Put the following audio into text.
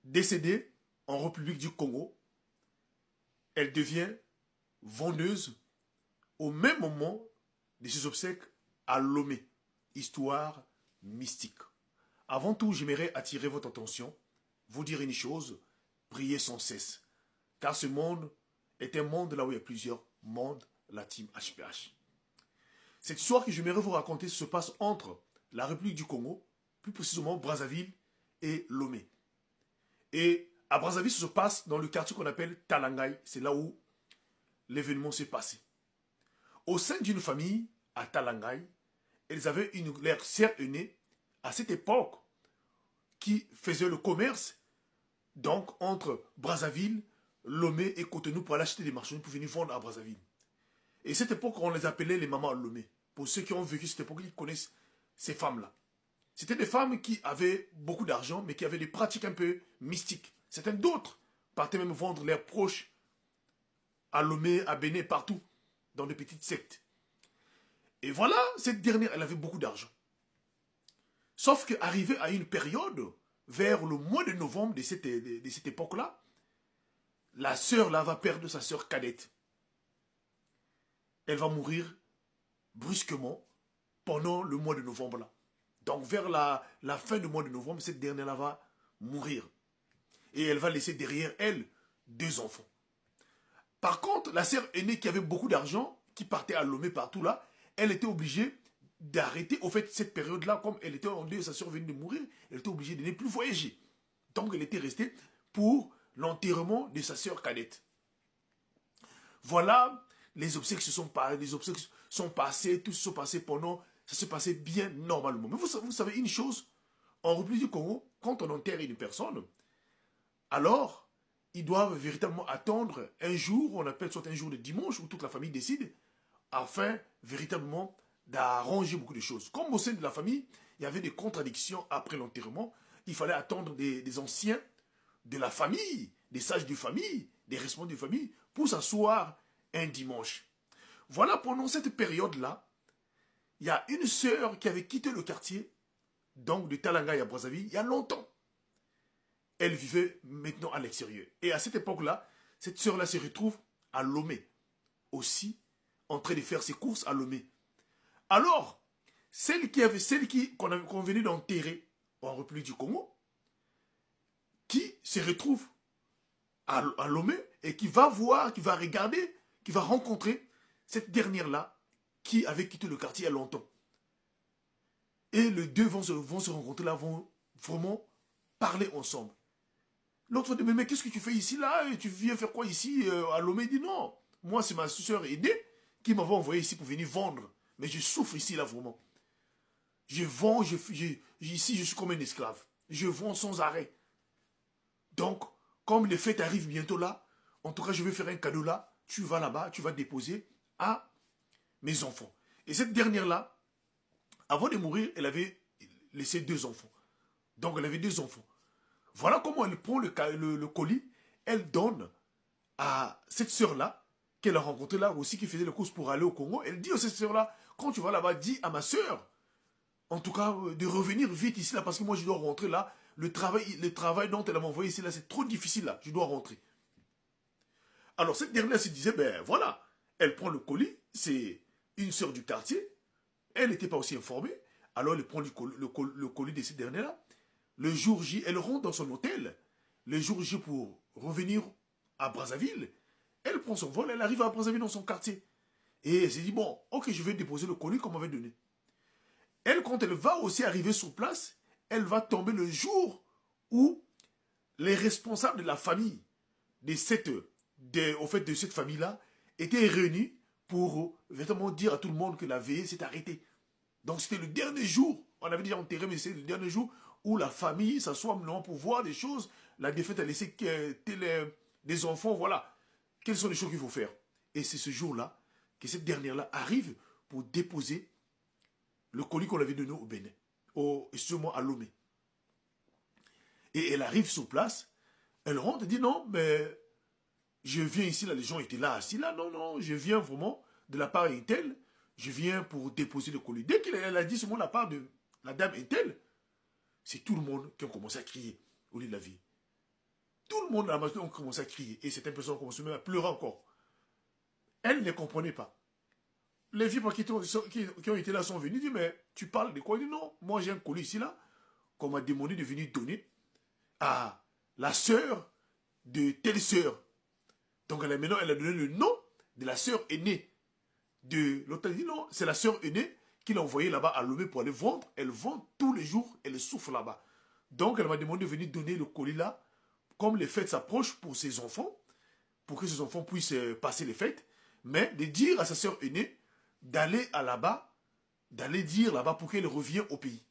Décédée en République du Congo, elle devient vendeuse au même moment de ses obsèques à Lomé. Histoire mystique. Avant tout, j'aimerais attirer votre attention, vous dire une chose, priez sans cesse. Car ce monde est un monde là où il y a plusieurs mondes, la team HPH. Cette histoire que j'aimerais vous raconter se passe entre la République du Congo, plus précisément Brazzaville et Lomé. Et à Brazzaville, ça se passe dans le quartier qu'on appelle Talangay. C'est là où l'événement s'est passé. Au sein d'une famille, à Talangay, elles avaient leur sœur aînée, à cette époque, qui faisait le commerce, donc entre Brazzaville, Lomé et Cotonou pour aller acheter des marchandises pour venir vendre à Brazzaville. Et cette époque, on les appelait les mamans à Lomé. Pour ceux qui ont vécu cette époque, ils connaissent ces femmes-là. C'était des femmes qui avaient beaucoup d'argent, mais qui avaient des pratiques un peu mystiques. Certaines d'autres partaient même vendre leurs proches à Lomé, à Bénin, partout, dans des petites sectes. Et voilà, cette dernière, elle avait beaucoup d'argent. Sauf qu'arrivé à une période, vers le mois de novembre de cette époque-là, la sœur là va perdre sa sœur cadette. Elle va mourir brusquement pendant le mois de novembre là. Donc vers la fin du mois de novembre, cette dernière-là va mourir. Et elle va laisser derrière elle 2 enfants. Par contre, la sœur aînée qui avait beaucoup d'argent, qui partait à Lomé partout là, elle était obligée d'arrêter. Au fait, cette période-là, comme elle était en deuil, sa sœur venait de mourir, elle était obligée de ne plus voyager. Donc elle était restée pour l'enterrement de sa sœur cadette. Voilà, les obsèques sont passées, tout se passé pendant, ça se passait bien normalement. Mais vous savez une chose, en République du Congo, quand on enterre une personne, alors, ils doivent véritablement attendre un jour, on appelle soit un jour de dimanche, où toute la famille décide, afin véritablement d'arranger beaucoup de choses. Comme au sein de la famille, il y avait des contradictions après l'enterrement, il fallait attendre des anciens de la famille, des sages de famille, des responsables de famille, pour s'asseoir un dimanche. Voilà, pendant cette période-là, il y a une sœur qui avait quitté le quartier, donc de Talangay à Brazzaville, il y a longtemps. Elle vivait maintenant à l'extérieur. Et à cette époque-là, cette sœur-là se retrouve à Lomé, aussi en train de faire ses courses à Lomé. Alors, celle qu'on venait d'enterrer en République du Congo, qui se retrouve à Lomé et qui va voir, qui va regarder, qui va rencontrer cette dernière-là qui avait quitté le quartier il y a longtemps. Et les deux vont se rencontrer là, vont vraiment parler ensemble. L'autre va dire, mais qu'est-ce que tu fais ici là? Tu viens faire quoi ici à Lomé? Il dit non, moi c'est ma soeur aînée qui m'avait envoyé ici pour venir vendre. Mais je souffre ici là vraiment. Je vends, ici je suis comme un esclave. Je vends sans arrêt. Donc, comme les fêtes arrivent bientôt là, en tout cas je vais faire un cadeau là, tu vas là-bas, tu vas déposer à mes enfants. Et cette dernière-là, avant de mourir, elle avait laissé 2 enfants. Donc elle avait 2 enfants. Voilà comment elle prend le colis, elle donne à cette sœur-là, qu'elle a rencontrée là aussi, qui faisait les courses pour aller au Congo. Elle dit à cette sœur-là, quand tu vas là-bas, dis à ma sœur, en tout cas, de revenir vite ici là, parce que moi je dois rentrer là. Le travail dont elle m'a envoyé ici là, c'est trop difficile là, je dois rentrer. Alors cette dernière se disait, ben voilà, elle prend le colis, c'est une sœur du quartier, elle n'était pas aussi informée, alors elle prend le colis de cette dernière-là. Le jour J, elle rentre dans son hôtel. Le jour J, pour revenir à Brazzaville, elle prend son vol, elle arrive à Brazzaville dans son quartier. Et elle s'est dit, bon, ok, je vais déposer le colis qu'on m'avait donné. Elle, quand elle va aussi arriver sur place, elle va tomber le jour où les responsables de la famille, au fait de cette famille-là, étaient réunis pour vraiment dire à tout le monde que la veillée s'est arrêtée. Donc c'était le dernier jour, on avait déjà enterré, mais c'est le dernier jour où la famille s'assoit maintenant pour voir des choses. La défaite a laissé des enfants, voilà. Quelles sont les choses qu'il faut faire? Et c'est ce jour-là que cette dernière-là arrive pour déposer le colis qu'on avait donné au Bénin, sûrement à Lomé. Et elle arrive sur place, elle rentre et dit non, mais je viens ici, là, les gens étaient là, assis là, non, non, je viens vraiment de la part Intel, je viens pour déposer le colis. Dès qu'elle a dit ce mot de la part de la dame Intel, c'est tout le monde qui a commencé à crier au lieu de la vie. tout le monde à la maison a commencé à crier. Et certaines personnes ont commencé même à pleurer encore. Elle ne comprenait pas. Les filles qui ont été là sont venues, disent, mais tu parles de quoi? Elle dit, non, moi j'ai un colis ici, là, qu'on m'a demandé de venir donner à la sœur de telle sœur. Donc maintenant, elle a donné le nom de la sœur aînée de l'autre. Elle dit, non, c'est la sœur aînée qu'il a envoyée là-bas à Lomé pour aller vendre. Elle vend tous les jours, elle souffre là-bas. Donc elle m'a demandé de venir donner le colis là, comme les fêtes s'approchent pour ses enfants, pour que ses enfants puissent passer les fêtes, mais de dire à sa sœur aînée d'aller à là-bas, d'aller dire là-bas pour qu'elle revienne au pays.